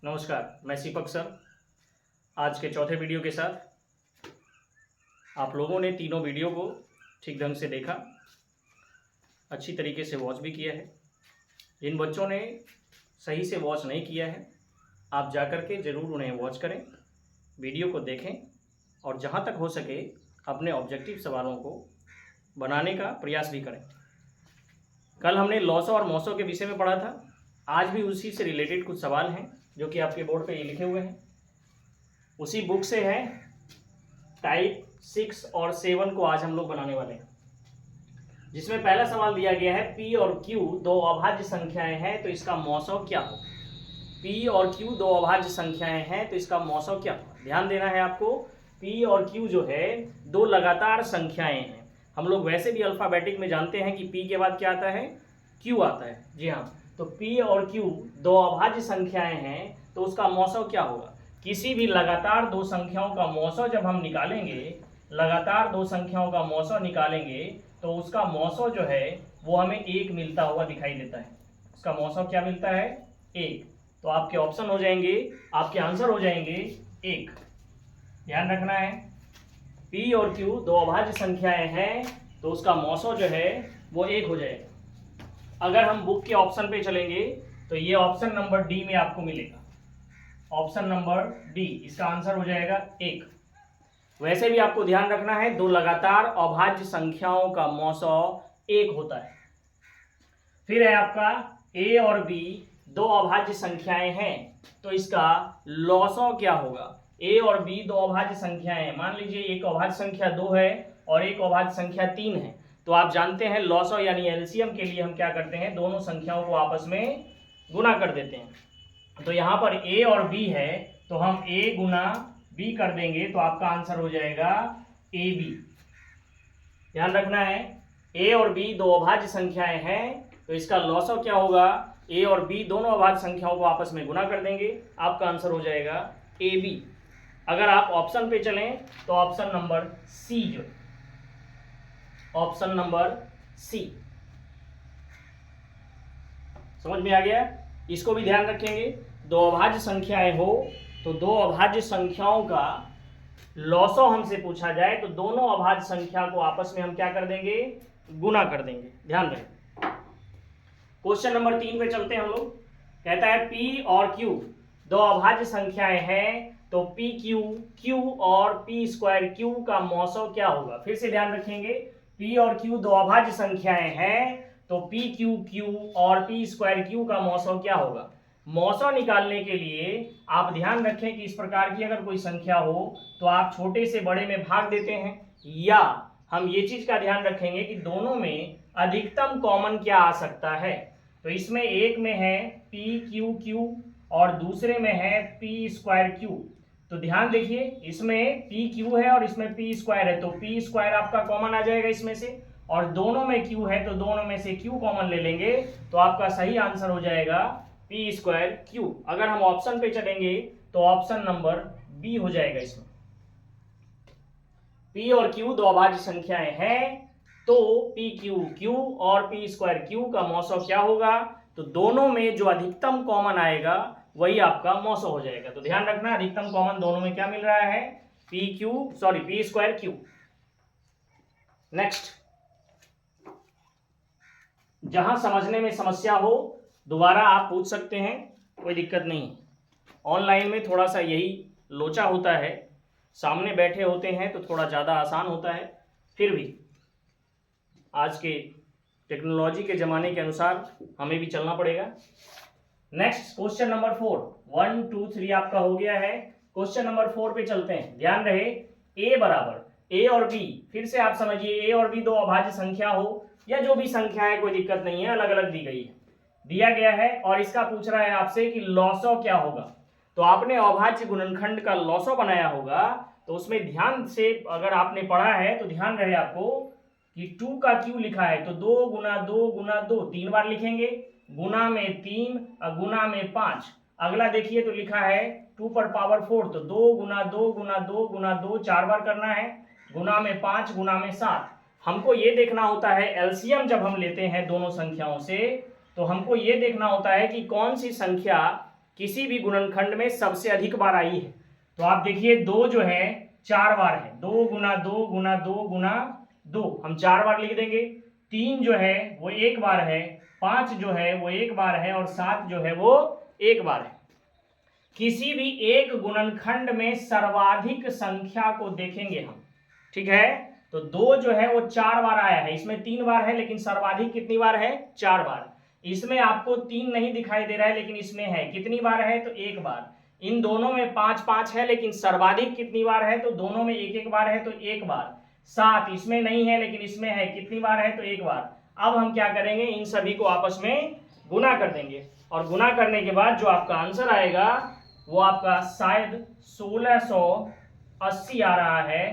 नमस्कार, मैं सीपक सर आज के चौथे वीडियो के साथ। आप लोगों ने तीनों वीडियो को ठीक ढंग से देखा, अच्छी तरीके से वॉच भी किया है। जिन बच्चों ने सही से वॉच नहीं किया है, आप जाकर के ज़रूर उन्हें वॉच करें, वीडियो को देखें और जहाँ तक हो सके अपने ऑब्जेक्टिव सवालों को बनाने का प्रयास भी करें। कल हमने लॉसो और मौसों के विषय में पढ़ा था, आज भी उसी से रिलेटेड कुछ सवाल हैं जो कि आपके बोर्ड पे ये लिखे हुए हैं। उसी बुक से है, टाइप 6 और 7 को आज हम लोग बनाने वाले हैं, जिसमें पहला सवाल दिया गया है P और Q दो अभाज्य संख्याएं हैं तो इसका मौसों क्या हो। P और Q दो अभाज्य संख्याएं हैं तो इसका मौसों क्या हो। ध्यान देना है आपको, P और Q जो है दो लगातार संख्याएं हैं। हम लोग वैसे भी अल्फाबेटिक में जानते हैं कि P के बाद क्या आता है, Q आता है। जी हाँ, तो P और Q दो अभाज्य संख्याएं हैं तो उसका मौसों क्या होगा। किसी भी लगातार दो संख्याओं का मौसों जब हम निकालेंगे, लगातार दो संख्याओं का मौसों निकालेंगे तो उसका मौसों जो है वो हमें 1 मिलता हुआ दिखाई देता है। उसका मौसों क्या मिलता है, 1। तो आपके ऑप्शन हो जाएंगे, आपके आंसर हो जाएंगे 1। ध्यान रखना है, P और Q दो अभाज्य संख्याएं हैं तो उसका मौसों जो है वो 1 हो जाएगा। अगर हम बुक के ऑप्शन पे चलेंगे तो ये ऑप्शन नंबर डी में आपको मिलेगा, ऑप्शन नंबर डी, इसका आंसर हो जाएगा 1। वैसे भी आपको ध्यान रखना है, दो लगातार अभाज्य संख्याओं का मौसों 1 होता है। फिर है आपका A और B दो अभाज्य संख्याएं हैं तो इसका लॉसों क्या होगा। A और B दो अभाज्य संख्याएं हैं, मान लीजिए एक अभाज्य संख्या 2 है और एक अभाज्य संख्या 3 है, तो आप जानते हैं लॉसो यानी एलसीएम के लिए हम क्या करते हैं, दोनों संख्याओं को आपस में गुना कर देते हैं। तो यहाँ पर A और B है तो हम A गुना B कर देंगे तो आपका आंसर हो जाएगा AB। ध्यान रखना है, A और B दो अभाज्य संख्याएं हैं तो इसका लॉसो क्या होगा, A और B दोनों अभाज्य संख्याओं को आपस में गुना कर देंगे, आपका आंसर हो जाएगा AB। अगर आप ऑप्शन पे चलें तो ऑप्शन नंबर सी, जो ऑप्शन नंबर सी, समझ में आ गया। इसको भी ध्यान रखेंगे, दो अभाज्य संख्याएं हो तो दो अभाज्य संख्याओं का लॉसो हमसे पूछा जाए तो दोनों अभाज्य संख्या को आपस में हम क्या कर देंगे, गुना कर देंगे। ध्यान रखें। क्वेश्चन नंबर 3 पे चलते हैं हम लोग। कहता है P और Q दो अभाज्य संख्याएं हैं तो PQ Q और P स्क्वायर Q का मौसों क्या होगा। फिर से ध्यान रखेंगे, P और Q दो अभाज्य संख्याएं हैं तो PQ Q और P स्क्वायर Q का मौसों क्या होगा। मौसों निकालने के लिए आप ध्यान रखें कि इस प्रकार की अगर कोई संख्या हो तो आप छोटे से बड़े में भाग देते हैं, या हम ये चीज का ध्यान रखेंगे कि दोनों में अधिकतम कॉमन क्या आ सकता है। तो इसमें एक में है PQQ और दूसरे में है P स्क्वायर Q। तो ध्यान देखिए, इसमें PQ है और इसमें P स्क्वायर है तो P स्क्वायर आपका कॉमन आ जाएगा इसमें से, और दोनों में Q है तो दोनों में से Q कॉमन ले लेंगे तो आपका सही आंसर हो जाएगा P स्क्वायर Q। अगर हम ऑप्शन पे चलेंगे तो ऑप्शन नंबर बी हो जाएगा। इसमें P और Q दो अभाज्य संख्याएं हैं तो PQQ और P स्क्वायर Q का मौसों क्या होगा, तो दोनों में जो अधिकतम कॉमन आएगा वही आपका मौसों हो जाएगा। तो ध्यान रखना, अधिकतम कॉमन दोनों में क्या मिल रहा है, P स्क्वायर Q। नेक्स्ट, जहां समझने में समस्या हो दोबारा आप पूछ सकते हैं, कोई दिक्कत नहीं। ऑनलाइन में थोड़ा सा यही लोचा होता है, सामने बैठे होते हैं तो थोड़ा ज़्यादा आसान होता है, फिर भी आज के टेक्नोलॉजी के ज़माने के अनुसार हमें भी चलना पड़ेगा। नेक्स्ट क्वेश्चन नंबर 4, 1 2 3 आपका हो गया है। क्वेश्चन नंबर 4 पे चलते हैं। ध्यान रहे, A बराबर A और B, फिर से आप समझिए A और B दो अभाज्य संख्या हो या जो भी संख्या है कोई दिक्कत नहीं है, अलग अलग दी गई है, दिया गया है और इसका पूछ रहा है आपसे कि लॉसो क्या होगा। तो आपने अभाज्य गुणनखंड का लॉसो बनाया होगा तो उसमें ध्यान से अगर आपने पढ़ा है तो ध्यान रहे आपको कि 2 का Q लिखा है तो 2 गुना 2 गुना 2 3 बार लिखेंगे, गुना में 3 और गुना में 5। अगला देखिए तो लिखा है 2 पर पावर 4 तो 2 गुना 2 गुना 2 गुना 2 4 बार करना है, गुना में 5 गुना में 7। हमको ये देखना होता है एलसीएम जब हम लेते हैं दोनों संख्याओं से तो हमको ये देखना होता है कि कौन सी संख्या किसी भी गुणनखंड में सबसे अधिक बार आई है। तो आप देखिए 2 जो है 4 बार है, 2 गुना 2 गुना 2 गुना 2, हम 4 बार लिख देंगे। 3 जो है वो 1 बार है, 5 जो है वो 1 बार है और 7 जो है वो 1 बार है। किसी भी एक गुणनखंड में सर्वाधिक संख्या को देखेंगे हम, ठीक है। तो 2 जो है वो 4 बार आया है, इसमें 3 बार है, लेकिन सर्वाधिक कितनी बार है? 4 बार। इसमें आपको 3 नहीं दिखाई दे रहा है, लेकिन इसमें है, कितनी बार है? तो 1 बार। इन दोनों में 5 5 है, लेकिन सर्वाधिक कितनी बार है? तो दोनों में 1 1 बार है, तो 1 बार। 7 इसमें नहीं है, लेकिन इसमें है, कितनी बार है? तो 1 बार। अब हम क्या करेंगे, इन सभी को आपस में गुना कर देंगे, और गुना करने के बाद जो आपका आंसर आएगा वो आपका शायद 1680 आ रहा है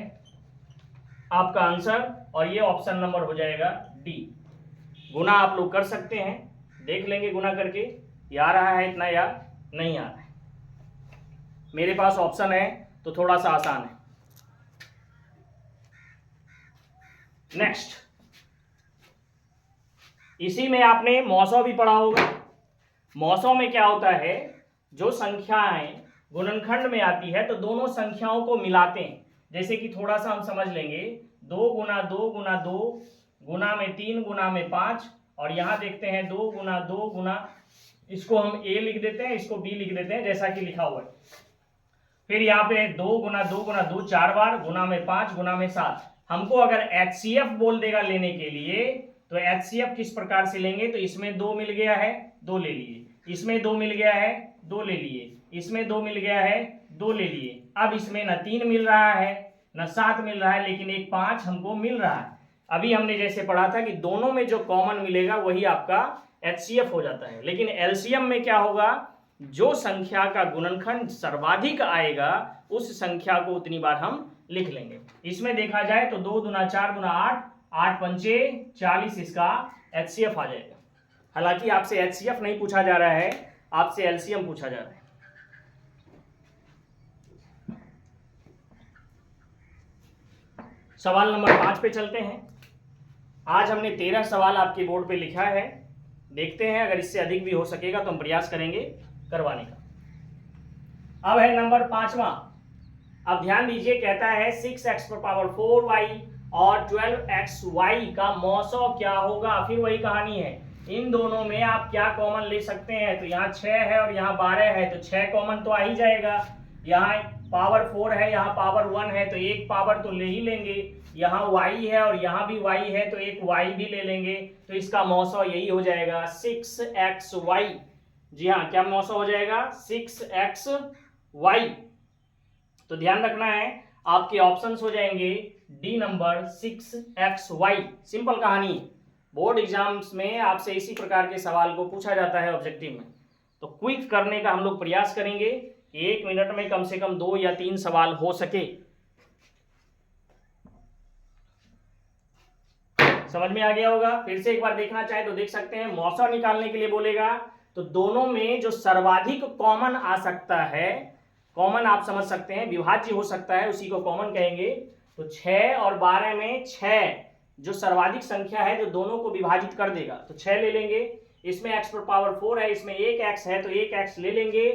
आपका आंसर, और ये ऑप्शन नंबर हो जाएगा डी। गुना आप लोग कर सकते हैं, देख लेंगे गुना करके, ये आ रहा है इतना या नहीं आ रहा है। मेरे पास ऑप्शन है तो थोड़ा सा आसान है। नेक्स्ट, इसी में आपने मौसौ भी पढ़ा होगा। मौसौ में क्या होता है, जो संख्याएं गुणनखंड में आती है तो दोनों संख्याओं को मिलाते हैं। जैसे कि थोड़ा सा हम समझ लेंगे, 2 गुना 2 गुना 2 गुना में 3 गुना में 5, और यहां देखते हैं 2 गुना 2 गुना, इसको हम ए लिख देते हैं, इसको बी लिख देते हैं जैसा कि लिखा हुआ है। फिर यहाँ पे 2 गुना 2 गुना 2 4 बार, गुना में 5 गुना में 7। हमको अगर HCF बोल देगा लेने के लिए, तो HCF किस प्रकार से लेंगे, तो इसमें 2 मिल गया है 2 ले लिए, इसमें 2 मिल गया है 2 ले लिए, इसमें 2 मिल गया है 2 ले लिए। अब इसमें न 3 मिल रहा है न 7 मिल रहा है, लेकिन एक 5 हमको मिल रहा है। अभी हमने जैसे पढ़ा था कि दोनों में जो कॉमन मिलेगा वही आपका HCF हो जाता है। लेकिन LCM में क्या होगा, जो संख्या का गुणनखंड सर्वाधिक आएगा उस संख्या को उतनी बार हम लिख लेंगे। इसमें देखा जाए तो 2 दूना 4 दूना 8, 8 पंचे 40, इसका HCF आ जाएगा। हालांकि आपसे HCF नहीं पूछा जा रहा है, आपसे LCM पूछा जा रहा है। सवाल नंबर 5 पे चलते हैं। आज हमने 13 सवाल आपके बोर्ड पे लिखा है, देखते हैं अगर इससे अधिक भी हो सकेगा तो हम प्रयास करेंगे करवाने का। अब है नंबर 5वां। अब ध्यान दीजिए, कहता है 6x⁴y और 12xy का मौसौ क्या होगा। फिर वही कहानी है, इन दोनों में आप क्या कॉमन ले सकते हैं, तो यहाँ 6 है और यहाँ 12 है, तो 6 कॉमन तो आ ही जाएगा। यहाँ पावर 4 है, यहाँ पावर 1 है, तो एक पावर तो ले ही लेंगे। यहाँ y है और यहाँ भी y है, तो एक y भी ले लेंगे। तो इसका मौसौ यही हो जाएगा 6xy। जी हाँ, क्या मौसौ हो जाएगा 6xy। तो ध्यान रखना है, आपके ऑप्शंस हो जाएंगे डी नंबर 6xy। सिंपल कहानी, बोर्ड एग्जाम्स में आपसे इसी प्रकार के सवाल को पूछा जाता है ऑब्जेक्टिव में। तो क्विक करने का हम लोग प्रयास करेंगे कि 1 मिनट में कम से कम 2 या 3 सवाल हो सके। समझ में आ गया होगा। फिर से एक बार देखना चाहे तो देख सकते हैं। मौसौ निकालने के लिए बोलेगा तो दोनों में जो सर्वाधिक कॉमन आ सकता है, कॉमन आप समझ सकते हैं विभाज्य हो सकता है, उसी को कॉमन कहेंगे। तो 6 और 12 में 6 जो सर्वाधिक संख्या है जो दोनों को विभाजित कर देगा, तो 6 ले लेंगे। इसमें x⁴ है, इसमें 1x है तो 1x ले लेंगे,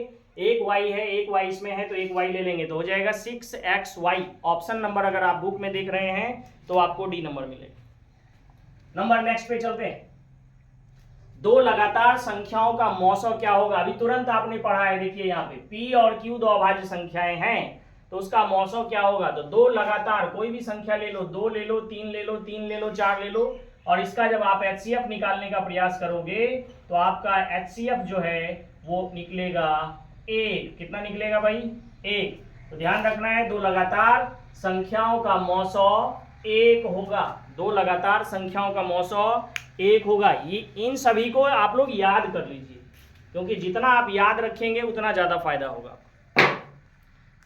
एक y है, एक y इसमें है तो एक y ले लेंगे, तो हो जाएगा 6xy। ऑप्शन नंबर अगर आप बुक में देख रहे हैं तो आपको डी नंबर मिलेगा। नंबर नेक्स्ट पे चलते हैं। 2 लगातार संख्याओं का मौसौ क्या होगा। अभी तुरंत आपने पढ़ा है, देखिए यहाँ पे p और q 2 अभाज्य संख्याएं हैं, तो उसका मौसौ क्या होगा। तो 2 लगातार कोई भी संख्या ले लो, 2 ले लो, 3 ले लो, 3 ले लो, 4 ले लो, और इसका जब आप HCF निकालने का प्रयास करोगे तो आपका HCF जो है वो निकलेगा 1। कितना निकलेगा भाई? 1। तो ध्यान रखना है, 2 लगातार संख्याओं का मौसौ 1 होगा। 2 लगातार संख्याओं का मौसौ 1 होगा। ये इन सभी को आप लोग याद कर लीजिए, क्योंकि जितना आप याद रखेंगे उतना ज़्यादा फायदा होगा।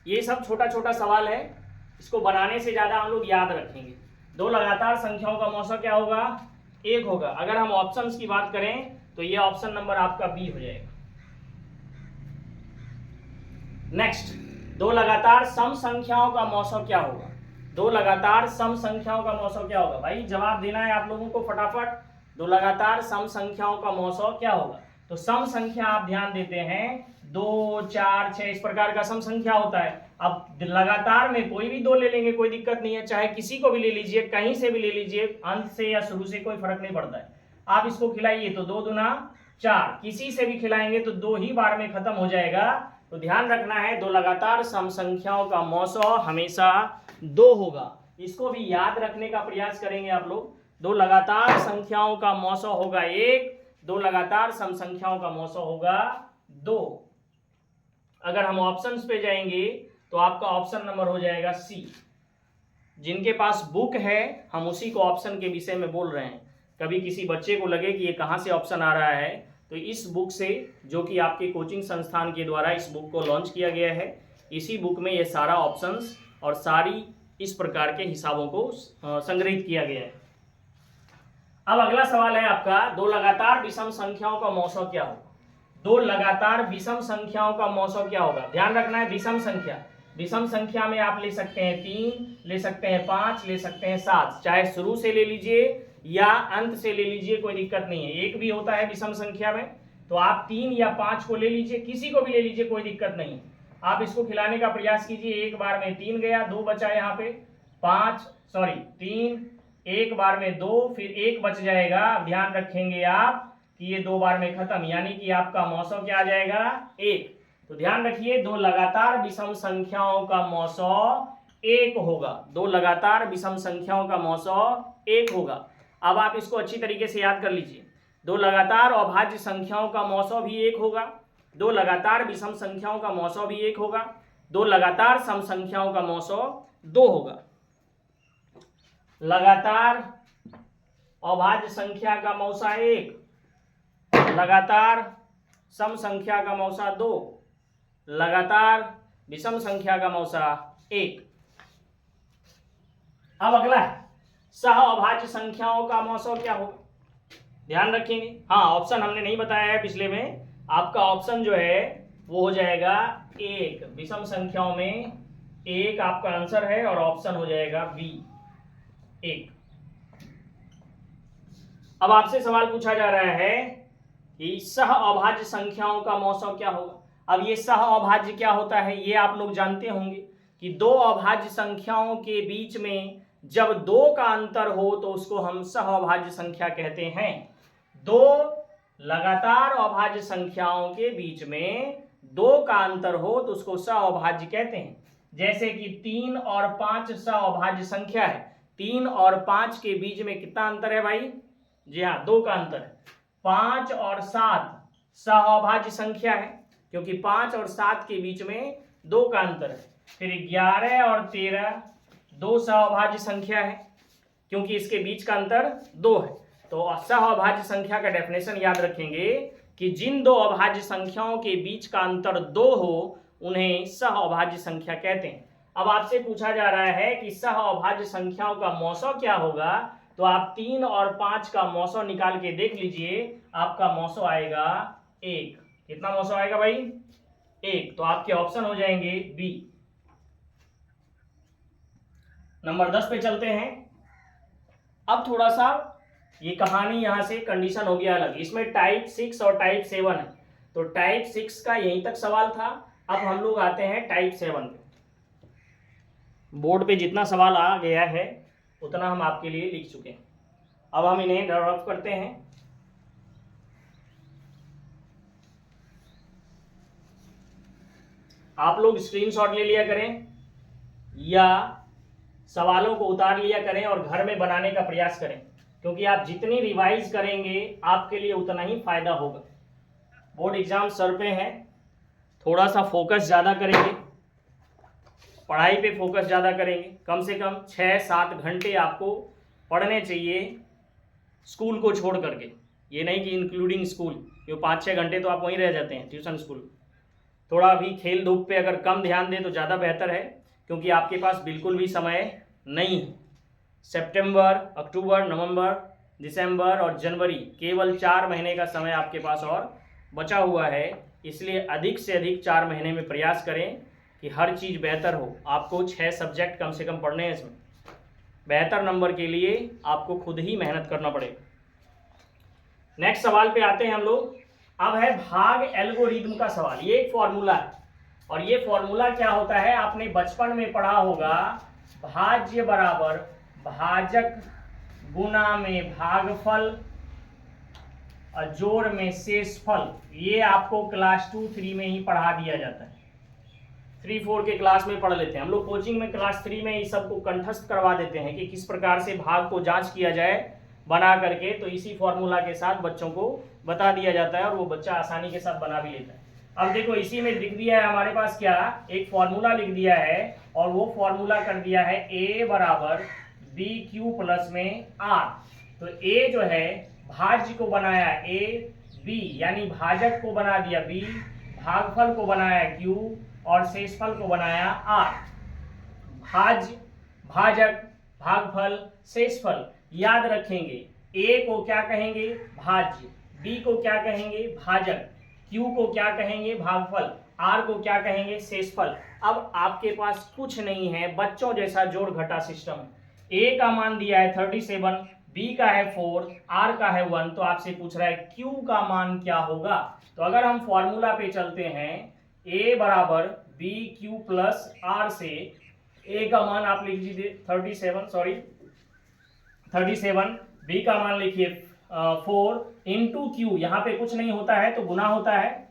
ये सब छोटा छोटा सवाल है, इसको बनाने से ज़्यादा हम लोग याद रखेंगे। 2 लगातार संख्याओं का मौसौ क्या होगा? 1 होगा। अगर हम ऑप्शंस की बात करें तो ये ऑप्शन नंबर आपका बी हो जाएगा। नेक्स्ट, 2 लगातार सम संख्याओं का मौसौ क्या होगा। 2 लगातार सम संख्याओं का मौसौ क्या होगा। भाई जवाब देना है आप लोगों को फटाफट। 2 लगातार सम संख्याओं का मौसौ क्या होगा। तो सम संख्या आप ध्यान देते हैं 2, 4, 6 इस प्रकार का सम संख्या होता है। अब लगातार में कोई भी दो ले लेंगे, कोई दिक्कत नहीं है, चाहे किसी को भी ले लीजिए, कहीं से भी ले लीजिए, अंत से या शुरू से, कोई फर्क नहीं पड़ता है। आप इसको खिलाइए तो 2 दूना 4, किसी से भी खिलाएंगे तो 2 ही बार में खत्म हो जाएगा। तो ध्यान रखना है, दो लगातार सम संख्याओं का मौसौ हमेशा 2 होगा। इसको भी याद रखने का प्रयास करेंगे आप लोग। दो लगातार संख्याओं का मौसौ होगा 1, दो लगातार सम संख्याओं का मौसौ होगा 2। अगर हम ऑप्शंस पे जाएंगे तो आपका ऑप्शन नंबर हो जाएगा सी। जिनके पास बुक है हम उसी को ऑप्शन के विषय में बोल रहे हैं। कभी किसी बच्चे को लगे कि ये कहाँ से ऑप्शन आ रहा है, तो इस बुक से, जो कि आपके कोचिंग संस्थान के द्वारा इस बुक को लॉन्च किया गया है, इसी बुक में ये सारा ऑप्शंस और सारी इस प्रकार के हिसाबों को संग्रहित किया गया है। अब अगला सवाल है आपका, दो लगातार विषम संख्याओं का मौसौ क्या होगा? दो लगातार विषम संख्याओं का मौसौ क्या होगा? ध्यान रखना है, विषम संख्या, विषम संख्या में आप ले सकते हैं 3, ले सकते हैं 5, ले सकते हैं 7, चाहे शुरू से ले लीजिए या अंत से ले लीजिए, कोई दिक्कत नहीं है। एक भी होता है विषम संख्या में, तो आप 3 या 5 को ले लीजिए, किसी को भी ले लीजिए, कोई दिक्कत नहीं है। आप इसको खिलाने का प्रयास कीजिए। एक बार में 3 गया, 2 बचा यहाँ पे, 3, एक बार में 2, फिर 1 बच जाएगा। ध्यान रखेंगे आप कि ये 2 बार में खत्म, यानी कि आपका मौसौ क्या आ जाएगा? 1। तो ध्यान रखिए, दो लगातार विषम संख्याओं का मौसौ 1 होगा। दो लगातार विषम संख्याओं का मौसौ 1 होगा। अब आप इसको अच्छी तरीके से याद कर लीजिए। दो लगातार अभाज्य संख्याओं का मौसौ भी 1 होगा, दो लगातार विषम संख्याओं का मौसौ भी 1 होगा, दो लगातार सम संख्याओं का मौसौ 2 होगा। लगातार अभाज्य संख्या का मौसा 1, लगातार सम संख्या का मौसा 2, लगातार विषम संख्या का मौसा 1। अब अगला है, सह अभाज्य संख्याओं का मौसौ क्या होगा? ध्यान रखेंगे। हाँ, ऑप्शन हमने नहीं बताया है पिछले में। आपका ऑप्शन जो है वो हो जाएगा 1। विषम संख्याओं में 1 आपका आंसर है और ऑप्शन हो जाएगा बी, 1। अब आपसे सवाल पूछा जा रहा है कि सह अभाज्य संख्याओं का मौसौ क्या होगा? अब ये सह अभाज्य क्या होता है ये आप लोग जानते होंगे कि दो अभाज्य संख्याओं के बीच में जब 2 का अंतर हो तो उसको हम सह अभाज्य संख्या कहते हैं। दो लगातार अभाज्य संख्याओं के बीच में 2 का अंतर हो तो उसको सह अभाज्य कहते हैं। जैसे कि 3 और 5 सह अभाज्य संख्या है। 3 और 5 के बीच में कितना अंतर है भाई? जी हाँ, 2 का अंतर है। 5 और 7 सह अभाज्य संख्या है, क्योंकि 5 और 7 के बीच में 2 का अंतर है। फिर 11 और 13 2 सह अभाज्य संख्या है, क्योंकि इसके बीच का अंतर 2 है। तो सह अभाज्य संख्या का डेफिनेशन याद रखेंगे कि जिन दो अभाज्य संख्याओं के बीच का अंतर 2 हो उन्हें सह अभाज्य संख्या कहते हैं। अब आपसे पूछा जा रहा है कि सह अभाज्य संख्याओं का मौसौ क्या होगा, तो आप 3 और 5 का मौसौ निकाल के देख लीजिए। आपका मौसौ आएगा 1। कितना मौसौ आएगा भाई? 1। तो आपके ऑप्शन हो जाएंगे बी। नंबर 10 पे चलते हैं। अब थोड़ा सा ये कहानी यहां से कंडीशन हो गया अलग। इसमें टाइप 6 और टाइप 7 है, तो टाइप 6 का यहीं तक सवाल था। अब हम लोग आते हैं टाइप 7 पे। बोर्ड पे जितना सवाल आ गया है उतना हम आपके लिए लिख चुके हैं। अब हम इन्हें रफ करते हैं। आप लोग स्क्रीनशॉट ले लिया करें या सवालों को उतार लिया करें और घर में बनाने का प्रयास करें, क्योंकि आप जितनी रिवाइज करेंगे आपके लिए उतना ही फायदा होगा। बोर्ड एग्जाम सर पे है, थोड़ा सा फोकस ज़्यादा करेंगे, पढ़ाई पे फोकस ज़्यादा करेंगे। कम से कम 6-7 घंटे आपको पढ़ने चाहिए स्कूल को छोड़ करके। ये नहीं कि इंक्लूडिंग स्कूल, जो 5-6 घंटे तो आप वहीं रह जाते हैं ट्यूशन स्कूल। थोड़ा भी खेल धूप पे अगर कम ध्यान दें तो ज़्यादा बेहतर है, क्योंकि आपके पास बिल्कुल भी समय नहीं है। सितंबर, अक्टूबर, नवंबर, दिसंबर और जनवरी, केवल 4 महीने का समय आपके पास और बचा हुआ है। इसलिए अधिक से अधिक 4 महीने में प्रयास करें कि हर चीज़ बेहतर हो। आपको 6 सब्जेक्ट कम से कम पढ़ने हैं। इसमें बेहतर नंबर के लिए आपको खुद ही मेहनत करना पड़ेगा। नेक्स्ट सवाल पे आते हैं हम लोग। अब है भाग एल्गोरिदम का सवाल। ये एक फॉर्मूला है और ये फॉर्मूला क्या होता है आपने बचपन में पढ़ा होगा, भाज्य बराबर भाजक गुना में भागफल और जोड़ में शेषफल। ये आपको क्लास 2-3 में ही पढ़ा दिया जाता है, 3-4 के क्लास में पढ़ लेते हैं हम लोग। कोचिंग में क्लास 3 में इस सबको कंठस्थ करवा देते हैं कि किस प्रकार से भाग को जांच किया जाए बना करके। तो इसी फॉर्मूला के साथ बच्चों को बता दिया जाता है और वो बच्चा आसानी के साथ बना भी लेता है। अब देखो इसी में लिख दिया है हमारे पास क्या, एक फॉर्मूला लिख दिया है और वो फॉर्मूला कर दिया है a बराबर बी क्यू प्लस में आर। तो a जो है भाज्य को बनाया a, b यानी भाजक को बना दिया b, भागफल को बनाया q और शेषफल को बनाया r। भाज्य, भाजक, भागफल, शेषफल याद रखेंगे। a को क्या कहेंगे, भाज्य, b को क्या कहेंगे, भाजक, q को क्या कहेंगे, भागफल, r को क्या कहेंगे, शेषफल। अब आपके पास कुछ नहीं है, बच्चों जैसा जोड़ घटा सिस्टम है। a का मान दिया है 37, b का है 4, r का है 1, तो आपसे पूछ रहा है q का मान क्या होगा। तो अगर हम फॉर्मूला पे चलते हैं, a बराबर बी क्यू प्लस आर से a का मान आप लिख लीजिए 37, b का मान लिखिए 4 इंटू क्यू, यहाँ पे कुछ नहीं होता है तो गुना होता है,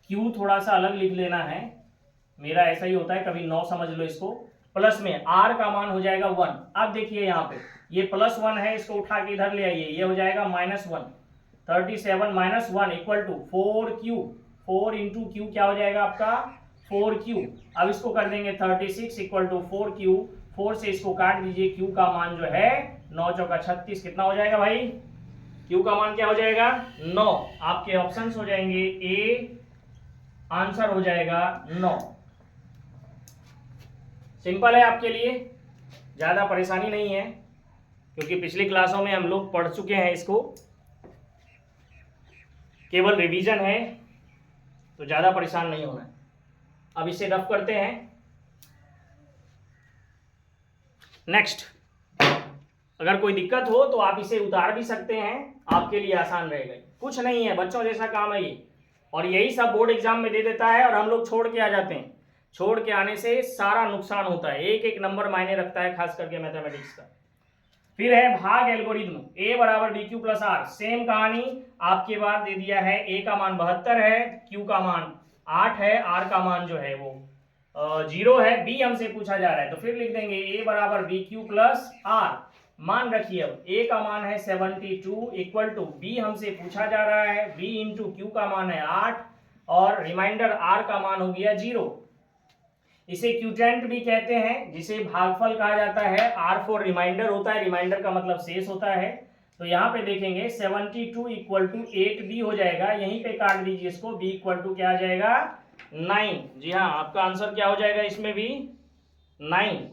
क्यू थोड़ा सा अलग लिख लेना है, मेरा ऐसा ही होता है, कभी 9 समझ लो इसको। प्लस में r का मान हो जाएगा 1। अब देखिए यहाँ पे ये +1 है, इसको उठा के इधर ले आइए, ये हो जाएगा -1। 37 - 1 equal to 4q, 4 into Q क्या हो जाएगा आपका 4q। अब इसको कर देंगे 36 इक्वल टू 4q, 4 से इसको काट दीजिए, q का मान जो है 9 चौका 36, कितना हो जाएगा भाई, q का मान क्या हो जाएगा 9। आपके ऑप्शंस हो जाएंगे a, आंसर हो जाएगा 9। सिंपल है आपके लिए, ज्यादा परेशानी नहीं है क्योंकि पिछली क्लासों में हम लोग पढ़ चुके हैं इसको, केवल रिवीजन है तो ज्यादा परेशान नहीं होना है। अब इसे रफ करते हैं। नेक्स्ट, अगर कोई दिक्कत हो तो आप इसे उतार भी सकते हैं, आपके लिए आसान रहेगा। कुछ नहीं है, बच्चों जैसा काम है ये, और यही सब बोर्ड एग्जाम में दे देता है और हम लोग छोड़ के आ जाते हैं। छोड़ के आने से सारा नुकसान होता है, एक एक नंबर मायने रखता है, खास करके मैथमेटिक्स का। फिर है भाग एल्गोरिथम, a बराबर B Q plus R. Same कहानी आपके पास दे दिया है, a का मान 72 है, q का मान 8 है, r का मान जो है वो 0 है, b हमसे पूछा जा रहा है। तो फिर लिख देंगे a बराबर बी क्यू प्लस आर। मान रखिए, अब a का मान है 72 इक्वल टू b हमसे पूछा जा रहा है, b इंटू क्यू का मान है 8 और रिमाइंडर r का मान हो गया 0। इसे क्यूटेंट भी कहते हैं, जिसे भागफल कहा जाता है। r4 रिमाइंडर होता है, रिमाइंडर का मतलब शेष होता है। तो यहाँ पे देखेंगे 72 इक्वल टू 8b हो जाएगा, यहीं पे काट दीजिए इसको, b इक्वल टू क्या आ जाएगा 9। जी हाँ, आपका आंसर क्या हो जाएगा इसमें भी 9।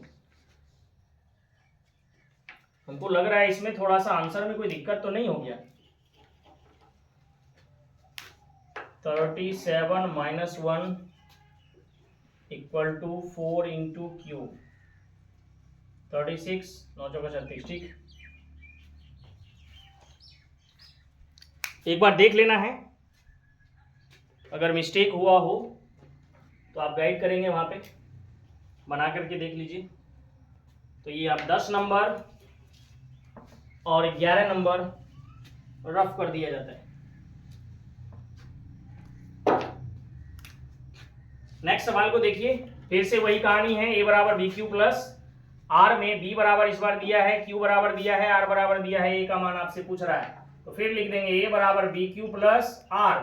हमको लग रहा है इसमें थोड़ा सा आंसर में कोई दिक्कत तो नहीं हो गया। 37 - 1 इक्वल टू 4 इंटू क्यू, 36 9 चौका 36। ठीक, एक बार देख लेना है, अगर मिस्टेक हुआ हो तो आप गाइड करेंगे, वहां पे बना करके देख लीजिए। तो ये आप 10 नंबर और 11 नंबर रफ कर दिया जाता है। नेक्स्ट सवाल को देखिए, फिर से वही कहानी है, a बराबर बी क्यू प्लस आर में b बराबर इस बार दिया है, q बराबर दिया है, r बराबर दिया है, a का मान आपसे पूछ रहा है। तो फिर लिख देंगे a बराबर B Q plus R.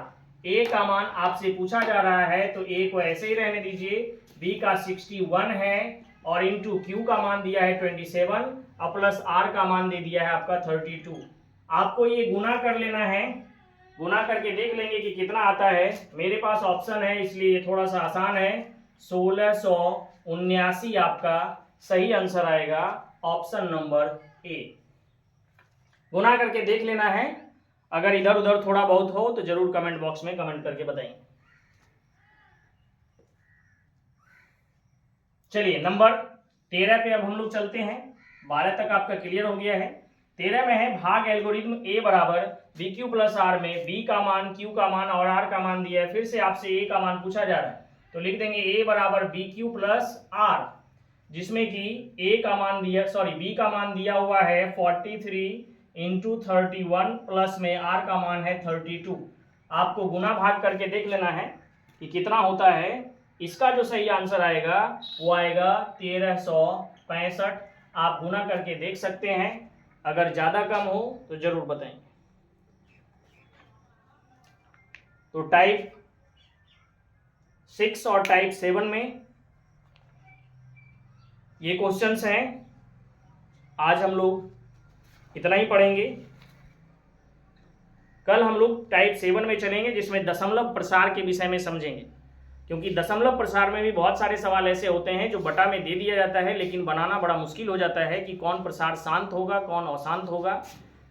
a का मान आपसे पूछा जा रहा है तो a को ऐसे ही रहने दीजिए, b का 61 है और इंटू q का मान दिया है 27 और प्लस r का मान दे दिया है आपका 32। आपको ये गुना कर लेना है, गुना करके देख लेंगे कि कितना आता है। मेरे पास ऑप्शन है इसलिए थोड़ा सा आसान है, 1679 आपका सही आंसर आएगा, ऑप्शन नंबर ए। गुना करके देख लेना है, अगर इधर उधर थोड़ा बहुत हो तो जरूर कमेंट बॉक्स में कमेंट करके बताएं। चलिए नंबर 13 पे अब हम लोग चलते हैं, 12 तक आपका क्लियर हो गया है। 13 में है भाग एल्गोरिथम ए बराबर बी क्यू प्लस आर में बी का मान, क्यू का मान और आर का मान दिया है। फिर से आपसे ए का मान पूछा जा रहा है, तो लिख देंगे ए बराबर बी क्यू प्लस आर, जिसमें कि ए का मान दिया, सॉरी बी का मान दिया हुआ है 43 इंटू 31 प्लस में आर का मान है 32। आपको गुना भाग करके देख लेना है कि कितना होता है। इसका जो सही आंसर आएगा वो आएगा 1365। आप गुना करके देख सकते हैं, अगर ज़्यादा कम हो तो ज़रूर बताएं। तो टाइप 6 और टाइप 7 में ये क्वेश्चंस हैं। आज हम लोग इतना ही पढ़ेंगे। कल हम लोग टाइप 7 में चलेंगे, जिसमें दशमलव प्रसार के विषय में समझेंगे, क्योंकि दशमलव प्रसार में भी बहुत सारे सवाल ऐसे होते हैं जो बटा में दे दिया जाता है, लेकिन बनाना बड़ा मुश्किल हो जाता है कि कौन प्रसार शांत होगा, कौन अशांत होगा।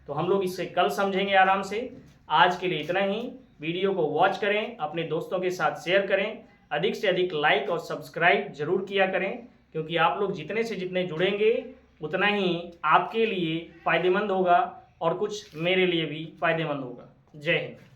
तो हम लोग इससे कल समझेंगे आराम से। आज के लिए इतना ही। वीडियो को वॉच करें, अपने दोस्तों के साथ शेयर करें, अधिक से अधिक लाइक और सब्सक्राइब जरूर किया करें, क्योंकि आप लोग जितने से जितने जुड़ेंगे उतना ही आपके लिए फ़ायदेमंद होगा और कुछ मेरे लिए भी फ़ायदेमंद होगा। जय हिंद।